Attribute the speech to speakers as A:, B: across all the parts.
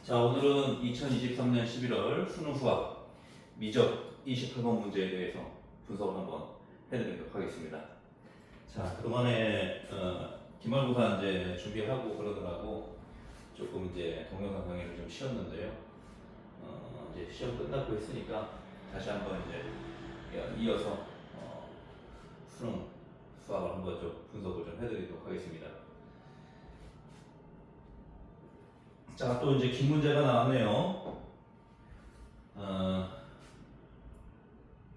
A: 자, 오늘은 2023년 11월 수능 수학 미적 28번 문제에 대해서 분석을 한번 해드리도록 하겠습니다. 자, 그동안에 기말고사 이제 준비하고 그러느라고 조금 이제 동영상 강의를 좀 쉬었는데요. 이제 시험 끝났고 했으니까 다시 한번 이제 이어서 수능 수학을 한번 좀 분석을 좀 해드리도록 하겠습니다. 자, 또 이제 긴 문제가 나왔네요.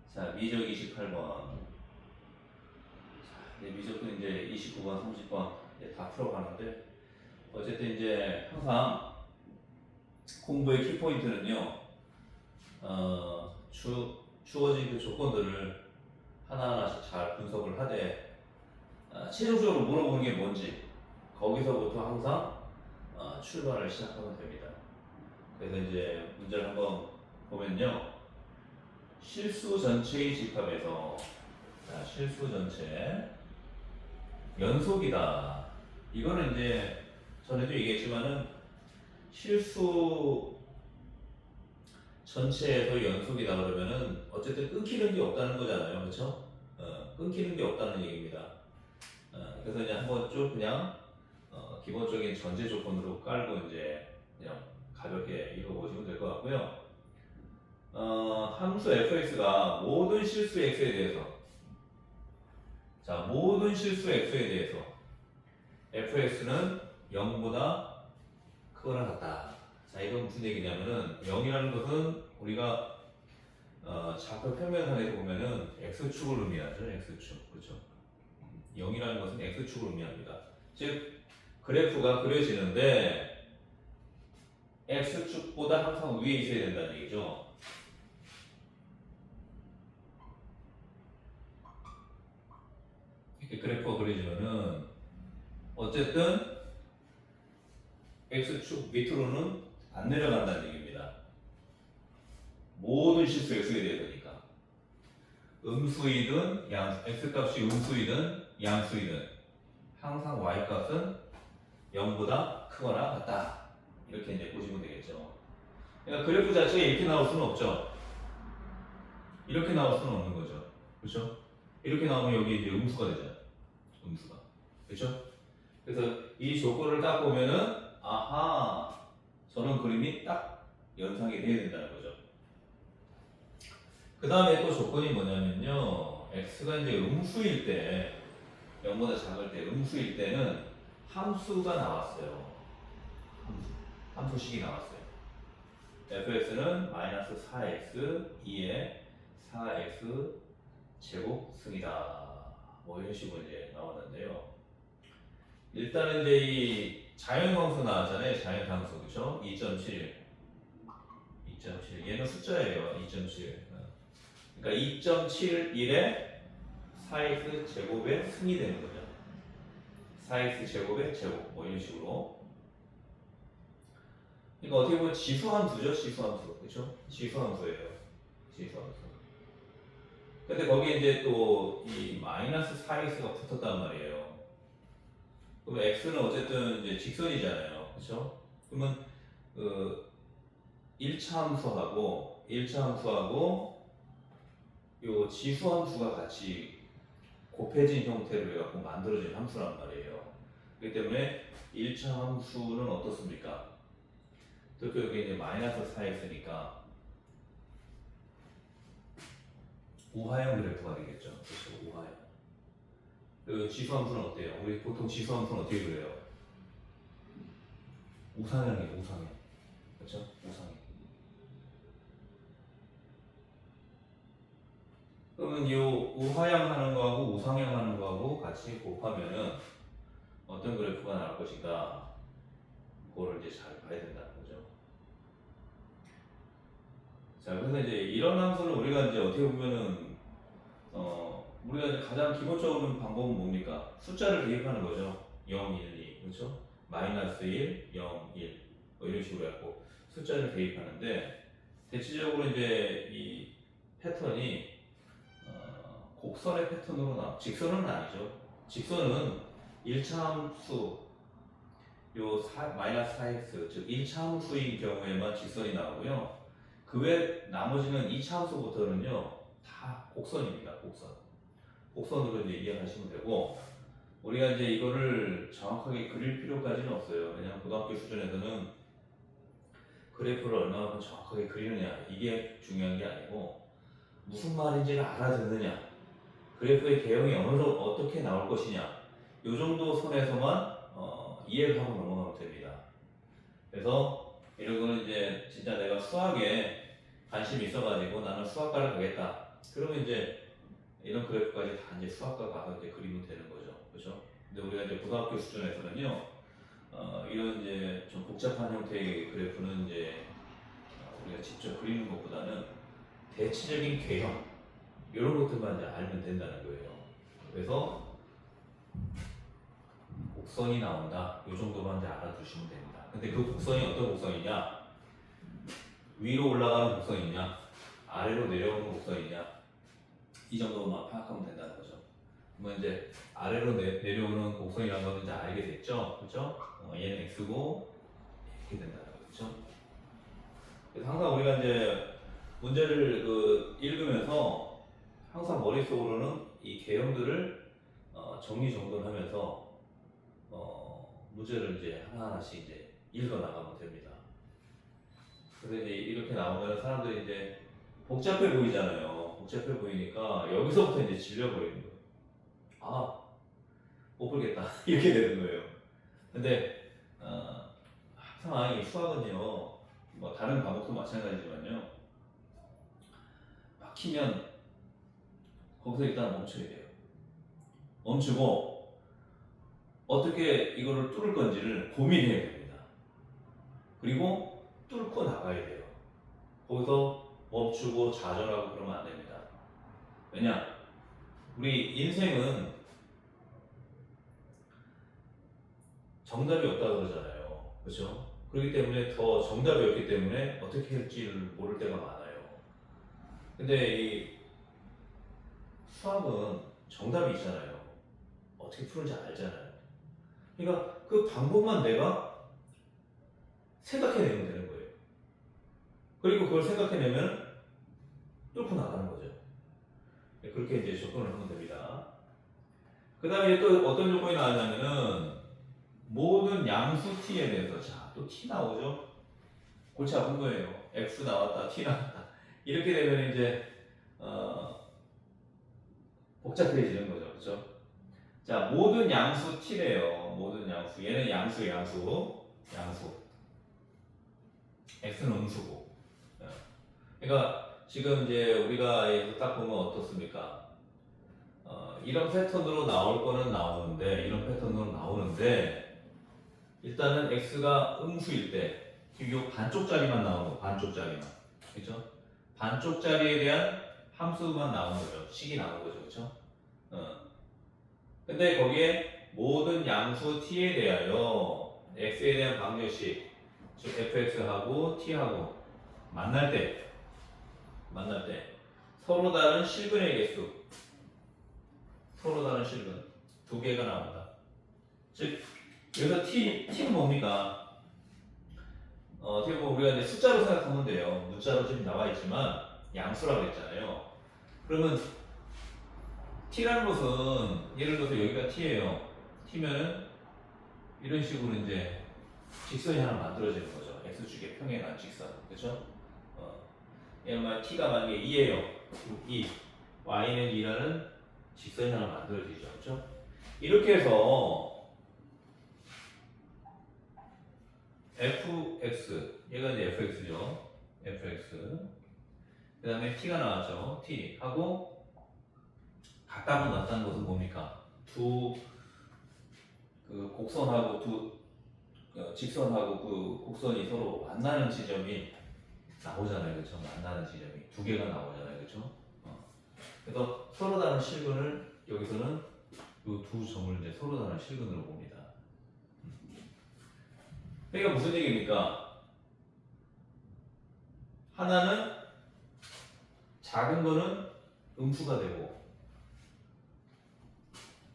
A: 자, 미적 28번. 자, 미적도 이제 29번, 30번 다 풀어가는데, 어쨌든 이제 항상 공부의 키포인트는요, 주어진 그 조건들을 하나하나씩 잘 분석을 하되, 최종적으로 물어보는 게 뭔지, 거기서부터 항상 출발을 시작하면 됩니다. 그래서 이제 문제를 한번 보면요. 실수 전체의 집합에서 실수 전체 연속이다. 이거는 이제 전에도 얘기했지만은 실수 전체에서 연속이다 그러면은 어쨌든 끊기는 게 없다는 거잖아요. 그렇죠? 끊기는 게 없다는 얘기입니다. 그래서 이제 한번 쭉 그냥 기본적인 전제 조건으로 깔고 이제 그냥 가볍게 읽어보시면 될 것 같고요. 함수 fx가 모든 실수 x에 대해서, 자, 모든 실수 x에 대해서 fx는 0보다 크거나 같다. 자, 이건 무슨 얘기냐면은 0이라는 것은 우리가 좌표 평면상에서 보면은 x축을 의미하죠. x축. 그렇죠? 0이라는 것은 x축을 의미합니다. 즉 그래프가 그려지는데 x축보다 항상 위에 있어야 된다는 얘기죠. 이렇게 그래프가 그려지면은 어쨌든 x축 밑으로는 안 내려간다는 얘기입니다. 모든 실수 x에 대해서니까. 음수이든 x값이 음수이든 양수이든 항상 y값은 0보다 크거나 같다. 이렇게 이제 보시면 되겠죠. 그러니까 그래프 자체가 이렇게 나올 수는 없죠. 이렇게 나올 수는 없는 거죠. 그렇죠? 이렇게 나오면 여기 이제 음수가 되잖아요. 음수가. 그렇죠? 그래서 이 조건을 딱 보면은 아하, 저런 그림이 딱 연상이 돼야 된다는 거죠. 그 다음에 또 조건이 뭐냐면요. x가 이제 음수일 때, 0보다 작을 때, 음수일 때는 함수가 나왔어요. 함수식이 나왔어요. fx는 마이너스 4x 2에 4x 제곱 승이다. 뭐 이런 식으로 이제 나왔는데요. 일단은 이제 이 자연함수 나왔잖아요. 자연함수. 그쵸? 2.7. 2.7. 얘는 숫자예요. 2.7. 그러니까 2.71에 4x 제곱의 승이 되는 거죠. 4x 제곱의 제곱. 뭐 이런 식으로. 그러니까 어떻게 보면 지수함수죠. 지수함수. 그쵸? 지수함수예요. 지수함수. 근데 거기에 이제 또 이 마이너스 4x가 붙었단 말이에요. 그러면 x는 어쨌든 이제 직선이잖아요. 그쵸? 그러면 그 1차 함수하고 요 지수함수가 같이 곱해진 형태로 해갖고 만들어진 함수란 말이에요. 그렇기 때문에 1차 함수는 어떻습니까? 또 여기 이제 마이너스 4x니까 우하형 그래프가 되겠죠. 그렇죠? 우하형. 그 지수함수는 어때요? 우리 보통 지수함수는 어떻게 그려요? 우상형이에요. 우상형. 그렇죠? 우상형. 그러면 이 우하향 하는 거하고 우상향 하는 거하고 같이 곱하면은 어떤 그래프가 나올 것인가, 그거를 이제 잘 봐야 된다는 거죠. 자, 그래서 이제 이런 함수를 우리가 이제 어떻게 보면은 우리가 이제 가장 기본적으로 방법은 뭡니까? 숫자를 대입하는 거죠. 0, 1, 2, 그렇죠? 마이너스 1, 0, 1, 뭐 이런 식으로 해갖고 숫자를 대입하는데, 대체적으로 이제 이 패턴이 곡선의 패턴으로 직선은 아니죠. 직선은 1차 함수, 요 마이너스 4x 즉 1차 함수인 경우에만 직선이 나오고요. 그 외 나머지는 2차 함수부터는요 다 곡선입니다. 곡선으로 이제 이해하시면 되고, 우리가 이제 이거를 정확하게 그릴 필요까지는 없어요. 왜냐하면 고등학교 수준에서는 그래프를 얼마나 정확하게 그리느냐 이게 중요한 게 아니고 무슨 말인지를 알아듣느냐, 그래프의 개형이 어떻게 나올 것이냐, 요 정도 선에서만 이해를 하고 넘어가면 됩니다. 그래서 이런 거는 이제 진짜 내가 수학에 관심이 있어가지고 나는 수학과를 가겠다. 그러면 이제 이런 그래프까지 다 이제 수학과 가서 이제 그리면 되는 거죠. 그렇죠? 근데 우리가 이제 고등학교 수준에서는요, 이런 이제 좀 복잡한 형태의 그래프는 이제 우리가 직접 그리는 것보다는 대체적인 개형 이런 것들만 이제 알면 된다는 거예요. 그래서 곡선이 나온다. 이 정도만 이제 알아두시면 됩니다. 근데 그 곡선이 어떤 곡선이냐? 위로 올라가는 곡선이냐? 아래로 내려오는 곡선이냐? 이 정도만 파악하면 된다는 거죠. 그러면 이제 아래로 내려오는 곡선이라는 건 이제 알게 됐죠? 그렇죠? 얘는 x고 이렇게 된다는 거죠. 그래서 항상 우리가 이제 문제를 읽으면서 항상 머릿속으로는 이 개형들을 정리정돈하면서 문제를 이제 하나하나씩 이제 읽어 나가면 됩니다. 그래서 이제 이렇게 나오면 사람들이 이제 복잡해 보이잖아요. 복잡해 보이니까 여기서부터 이제 질려버리는 거예요. 아, 못 풀겠다. 이렇게 되는 거예요. 근데 항상 이 수학은요, 뭐 다른 과목도 마찬가지지만요, 막히면 거기서 일단 멈춰야 돼요. 멈추고 어떻게 이거를 뚫을 건지를 고민해야 됩니다. 그리고 뚫고 나가야 돼요. 거기서 멈추고 좌절하고 그러면 안 됩니다. 왜냐? 우리 인생은 정답이 없다고 그러잖아요. 그렇죠? 그렇기 때문에 더 정답이 없기 때문에 어떻게 할지를 모를 때가 많아요. 근데 이 수학은 정답이 있잖아요. 어떻게 푸는지 알잖아요. 그러니까 그 방법만 내가 생각해내면 되는 거예요. 그리고 그걸 생각해내면 뚫고 나가는 거죠. 그렇게 이제 접근을 하면 됩니다. 그 다음에 또 어떤 조건이 나왔냐면은 모든 양수 t에 대해서, 자, 또 t 나오죠? 골치 아픈 거예요. x 나왔다, t 나왔다. 이렇게 되면 이제 복잡해지는 거죠. 그렇죠? 자, 모든 양수 t래요. 모든 양수. 얘는 양수. x는 음수고. 그러니까 지금 이제 우리가 여기서 딱 보면 어떻습니까? 이런 패턴으로 나올 거는 나오는데, 이런 패턴으로 나오는데, 일단은 x가 음수일 때, 지금 이 반쪽짜리만 나오는 거, 반쪽짜리만. 그죠? 반쪽짜리에 대한 함수만 나오는 거죠. 식이 나오는 거죠. 그죠? 근데 거기에 모든 양수 t에 대하여 x에 대한 방정식, 즉 fx하고 t하고 만날 때 서로 다른 실근의 개수, 서로 다른 실근 두 개가 나온다. 즉 여기서 t는 뭡니까? 어떻게 보면 우리가 이제 숫자로 생각하면 돼요. 문자로 지금 나와 있지만 양수라고 했잖아요. 그러면 t라는 것은 예를 들어서 여기가 t예요. t면은 이런 식으로 이제 직선이 하나 만들어지는 거죠. x축의 평행한 직선, 그렇죠? 예를 들면 t가 만약에 2예요. 2, y는 2라는 직선이 하나 만들어지죠, 그렇죠? 이렇게 해서 fx, 얘가 이제 fx죠. fx. 그 다음에 t가 나왔죠. t 하고 같다고 나타난 것은 뭡니까? 그 곡선하고 직선하고 그 곡선이 서로 만나는 지점이 나오잖아요, 그렇죠? 만나는 지점이 두 개가 나오잖아요, 그렇죠? 그래서 서로 다른 실근을 여기서는 이 두 점을 이제 서로 다른 실근으로 봅니다. 그러니까 무슨 얘기입니까? 하나는 작은 거는 음수가 되고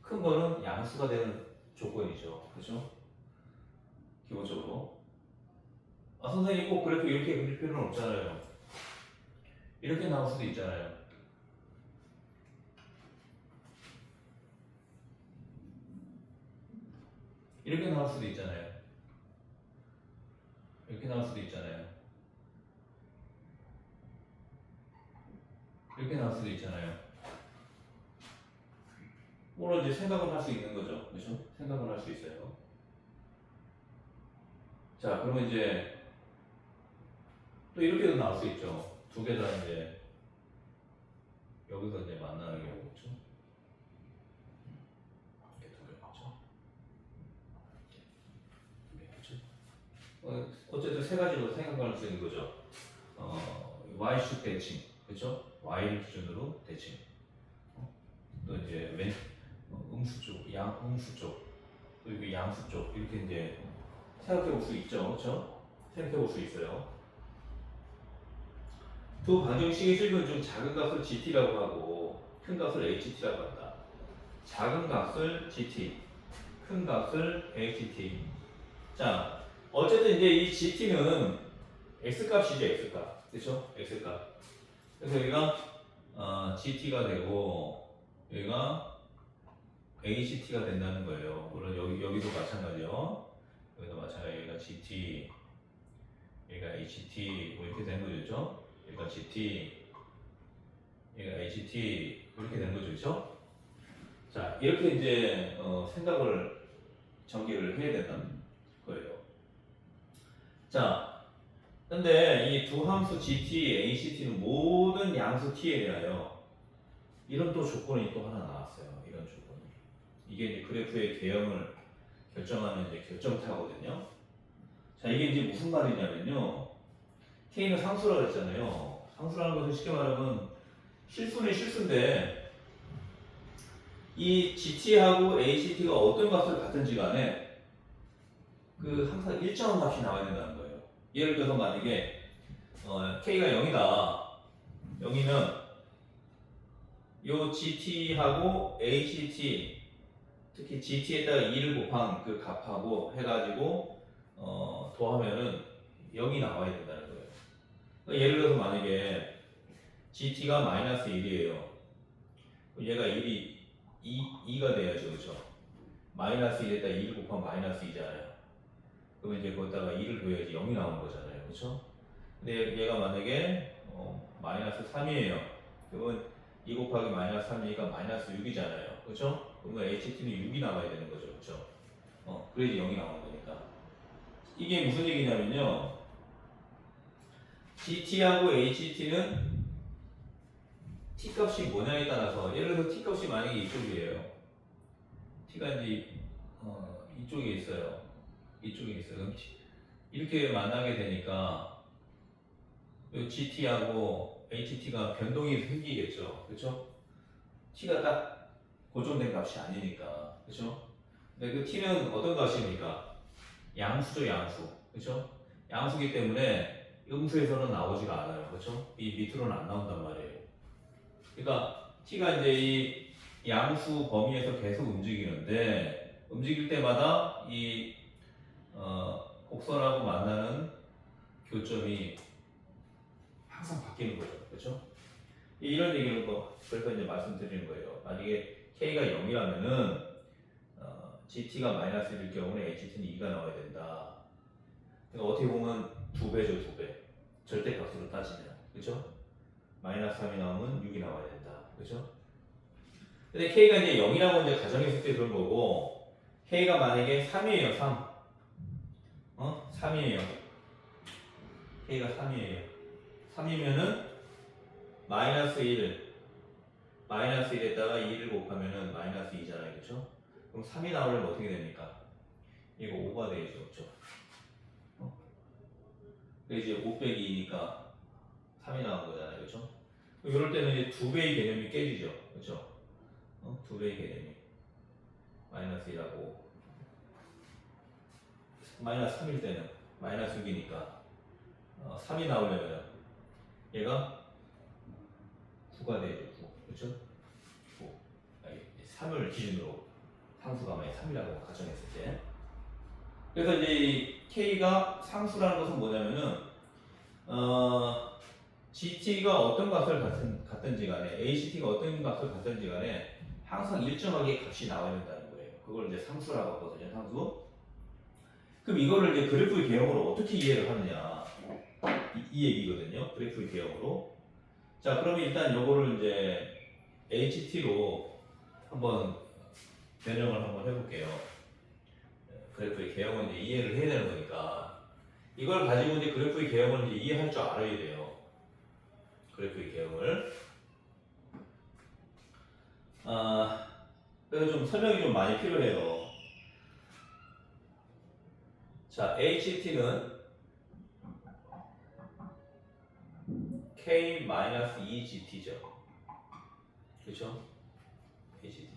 A: 큰 거는 양수가 되는 조건이죠, 그렇죠? 기본적으로. 아, 선생님 꼭 그래프 이렇게 그릴 필요는 없잖아요. 이렇게 나올 수도 있잖아요. 이렇게 나올 수도 있잖아요. 이렇게 나올 수도 있잖아요. 이렇게 나올 수도 있잖아요. 물론 이제 생각은 할 수 있는 거죠. 그렇죠? 생각은 할 수 있어요. 자, 그러면 이제 또 이렇게도 나올 수 있죠. 두 개 다 이제 여기서 이제 만나는 경우죠. 이렇게 두 개 맞죠? 어쨌든 세 가지로 생각할 수 있는 거죠. y축 대칭, 그렇죠? y를 기준으로 대칭. 또 이제 음수 쪽, 음수 쪽, 그리고 양수 쪽 이렇게 이제 생각해 볼 수 있죠, 그렇죠? 생각해 볼 수 있어요. 두 방정식의 실근 중 작은 값을 GT라고 하고 큰 값을 HT라고 한다. 작은 값을 GT, 큰 값을 HT. 자, 어쨌든 이제 이 GT는 X값이죠, X값. 그렇죠? X값. 그래서 여기가 GT가 되고 여기가 HT가 된다는 거예요. 물론 여기도 마찬가지요. 여기도 마찬가지. 여기가 GT, 여기가 HT 뭐 이렇게 되는 거죠. 여기가 GT, 여기가 HT 이렇게 되는 거죠, 그렇죠? 자, 이렇게 이제 생각을 전개를 해야 된다는 거예요. 자, 근데 이 두 함수 GT, HT는 모든 양수 T에 대하여 이런 또 조건이 또 하나 나왔어요. 이런 조건이. 이게 이제 그래프의 개형을 결정하는 이제 결정타거든요. 자, 이게 이제 무슨 말이냐면요. K는 상수라고 했잖아요. 상수라는 것은 쉽게 말하면 실수는 실수인데 이 GT하고 HT가 어떤 값을 갖든지 간에 그 항상 일정한 값이 나와야 된다는 거예요. 예를 들어서 만약에 K가 0이다. 0이면 요 GT하고 HT 특히 GT에다가 2를 곱한 그 값하고 해가지고 더하면은 0이 나와야 된다는 거예요. 그러니까 예를 들어서 만약에 GT가 마이너스 1이에요. 얘가 1이 2가 돼야죠. 그렇죠? 마이너스 1에다 2를 곱하면 마이너스 2잖아요. 그러면 이제 거기다가 2를 더해야지 0이 나오는 거잖아요. 그렇죠? 근데 얘가 만약에 마이너스 3이에요. 그러면 2 곱하기 마이너스 3이니까 마이너스 6이잖아요. 그렇죠? 그러면 HT는 6이 나와야 되는 거죠. 그렇죠? 그래야지 0이 나오는 거니까. 이게 무슨 얘기냐면요. GT하고 HT는 T 값이 뭐냐에 따라서 예를 들어서 T 값이 만약에 이쪽이에요. T가 이제 이쪽에 있어요. 이쪽에 있어요. 그럼 이렇게 만나게 되니까 GT하고 HT가 변동이 생기겠죠. 그렇죠? T가 딱 고정된 값이 아니니까. 그렇죠? 근데 그 T는 어떤 값입니까? 양수죠, 양수. 그렇죠? 양수기 때문에 음수에서는 나오지가 않아요. 그렇죠? 이 밑으로는 안 나온단 말이에요. 그러니까 T가 이제 이 양수 범위에서 계속 움직이는데 움직일 때마다 이 곡선하고 만나는 교점이 항상 바뀌는 거죠. 그렇죠? 이런 얘기를 그래서 이제 말씀드리는 거예요. 만약에 K가 0이라면은 GT가 마이너스 1일 경우는 HT는 2가 나와야 된다. 그러니까 어떻게 보면 2배죠, 2배. 절대값으로 따지면. 그렇죠? 마이너스 3이 나오면 6이 나와야 된다. 그렇죠? 근데 K가 이제 0이라고 이제 가정했을 때 그런 거고 K가 만약에 3이에요, 3. 3이에요. K가 3이에요. 3이면은 마이너스 1, 마이너스 1에다가 2를 곱하면은 마이너스 2잖아요. 그렇죠? 그럼 3이 나오려면 어떻게 됩니까? 이거 5가 되죠. 그렇죠? 이제 5 빼기 2니까 3이 나온 거잖아요. 그렇죠? 이럴 때는 이제 2배의 개념이 깨지죠. 그렇죠? 2배의 개념이 마이너스 1하고 마이너스 3일 때는 마이너스 6이니까 3이 나오려면 얘가 9가 되죠. 9. 그렇죠? 9. 3을 기준으로 상수가 만약 3이라고 가정했을 때 그래서 이제 이 K가 상수라는 것은 뭐냐면은 GT가 어떤 값을 갖든지 간에 ACT가 어떤 값을 갖든지 간에 항상 일정하게 값이 나와야 된다는 거예요. 그걸 이제 상수라고 하거든요. 상수. 그럼 이거를 이제 그래프의 개형으로 어떻게 이해를 하느냐 이 얘기거든요. 그래프의 개형으로. 자, 그러면 일단 요거를 이제 HT로 한번 변형을 한번 해볼게요. 그래프의 개형은 이제 이해를 해야 되는 거니까 이걸 가지고 이제 그래프의 개형을 이제 이해할 줄 알아야 돼요. 그래프의 개형을. 그래서 좀 설명이 좀 많이 필요해요. 자, HT는 K-2GT죠. 그렇죠? HT.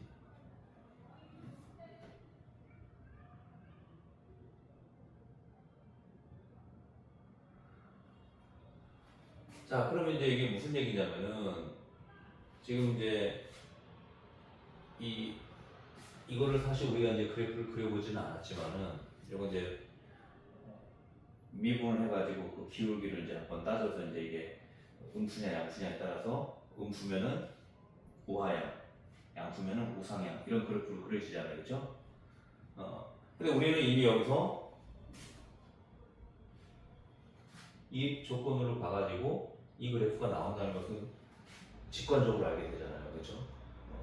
A: 자, 그러면 이제 이게 무슨 얘기냐면은 지금 이제 이거를 사실 우리가 이제 그래프를 그려보지는 않았지만은 이거 이제 미분을 해가지고 그 기울기를 이제 한번 따져서 이제 이게 음수냐 양수냐에 따라서 음수면은 우하향, 양수면은 우상향 이런 그래프를 그려지잖아요, 그렇죠? 근데 우리는 이미 여기서 이 조건으로 봐가지고 이 그래프가 나온다는 것은 직관적으로 알게 되잖아요, 그렇죠?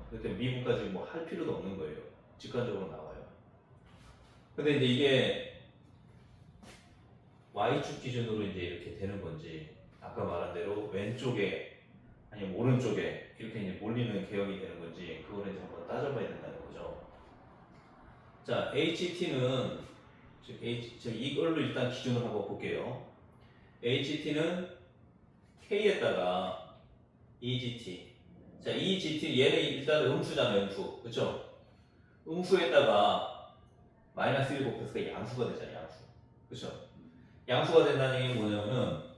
A: 그때 미분까지 뭐 할 필요도 없는 거예요. 직관적으로 나와요. 근데 이제 이게 y축 기준으로 이제 이렇게 되는 건지 아까 말한 대로 왼쪽에 아니면 오른쪽에 이렇게 이제 몰리는 개형이 되는 건지 그거를 이제 한번 따져봐야 된다는 거죠. 자, HT는 이걸로 일단 기준을 한번 볼게요. HT는 K에다가 EGT. 자, EGT 얘는 일단 음수잖아요, 음수. 그렇죠? 음수에다가 마이너스 1 곱해서 양수가 되잖아요, 양수. 그렇죠? 양수가 된다는 얘기는 뭐냐면은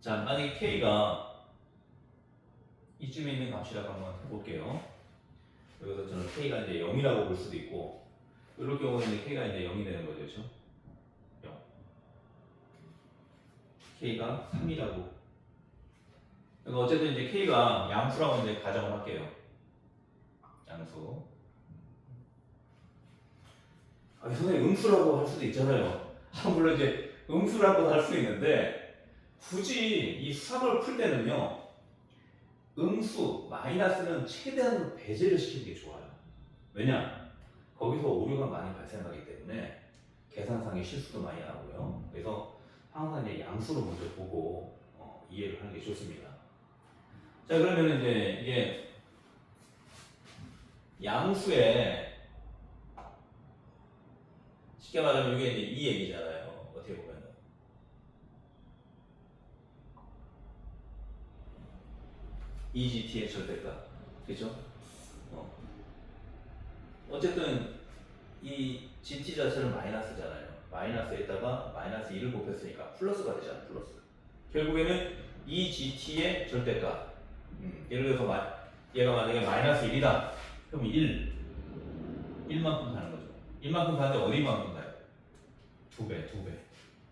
A: 자, 만약에 K가 이쯤에 있는 값이라고 한번 해볼게요. 여기서 저는 K가 이제 0이라고 볼 수도 있고 이럴 경우는 이제 K가 이제 0이 되는 거죠, 그렇죠? 0. K가 3이라고. 그러니까 어쨌든 이제 K가 양수라고 이제 가정을 할게요. 양수. 선생님 음수라고 할 수도 있잖아요. 물론 이제 음수라고 할 수 있는데 굳이 이 수학을 풀 때는요. 음수, 마이너스는 최대한 배제를 시키는 게 좋아요. 왜냐? 거기서 오류가 많이 발생하기 때문에 계산상의 실수도 많이 나고요. 그래서 항상 이제 양수로 먼저 보고 이해를 하는 게 좋습니다. 자, 그러면 이제 이게 양수에 쉽게 말하면 이게 이제 이 얘기잖아요. 어떻게 보면 EGT의 절대값, 그렇죠? 어쨌든 이 GT 자체는 마이너스잖아요. 마이너스에다가 마이너스 1을 곱했으니까 플러스가 되잖아요. 플러스. 결국에는 이 GT의 절대값. 예를 들어서 얘가 만약에 마이너스 1이다. 그럼 1만큼 가는 거죠. 1만큼 가는데 어디만큼 가요? 2배, 2배.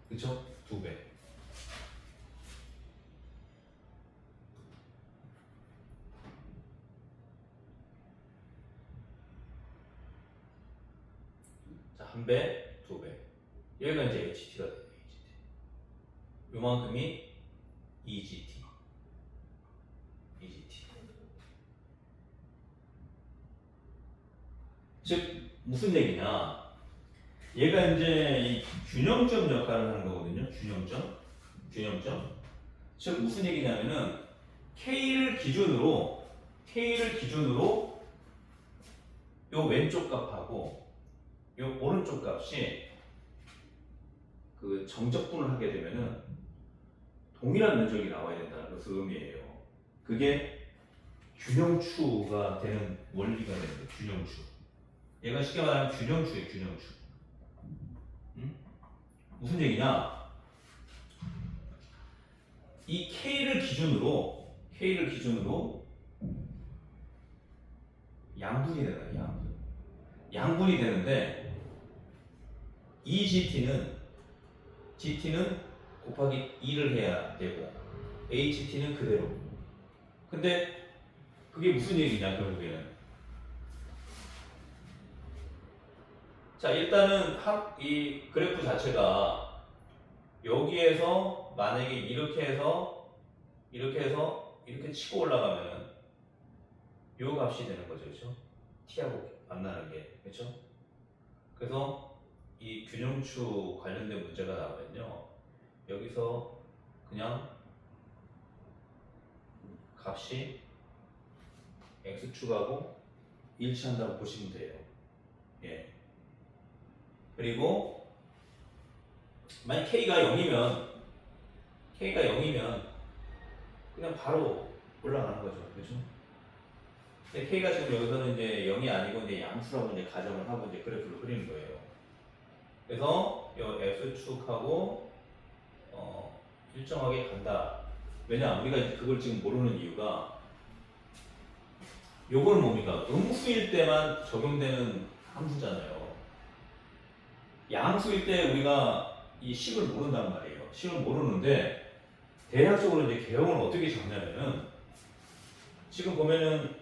A: 그쵸? 2배. 자, 1배, 2배. 여기가 이제 HT가 돼요. HT. 요만큼이 EGT. EGT. 즉, 무슨 얘기냐? 얘가 이제 이 균형점 역할을 하는 거거든요. 균형점. 균형점. 즉, 무슨 얘기냐면은 K를 기준으로 요 왼쪽 값하고 요 오른쪽 값이 그 정적분을 하게 되면은 동일한 면적이 나와야 된다는 것을 의미해요. 그게 균형추가 되는 원리가 되는 거예요. 균형추. 얘가 쉽게 말하면 균형추예요. 균형추. 응? 무슨 얘기냐? 이 K를 기준으로 양분이 되는 거예요. 양분이 되는데 이 GT는 곱하기 2를 해야 되고 HT는 그대로. 근데 그게 무슨 얘기냐 결국에는. 자 일단은 이 그래프 자체가 여기에서 만약에 이렇게 해서 이렇게 치고 올라가면은 요 값이 되는 거죠. 그렇죠? t하고 만나는 게. 그렇죠? 그래서 이 균형추 관련된 문제가 나오면요. 여기서 그냥 값이 x축하고 일치한다고 보시면 돼요. 예. 그리고 만약 k가 0이면 그냥 바로 올라가는 거죠. 그렇죠? 근데 k가 지금 여기서는 이제 0이 아니고 이제 양수라고 이제 가정을 하고 이제 그래프를 그리는 거예요. 그래서 이 x축하고 일정하게 간다. 왜냐? 우리가 이제 그걸 지금 모르는 이유가 요거는 뭡니까? 음수일 때만 적용되는 함수잖아요. 양수일 때 우리가 이 식을 모른단 말이에요. 식을 모르는데 대략적으로 이제 개형을 어떻게 잡냐면은 지금 보면은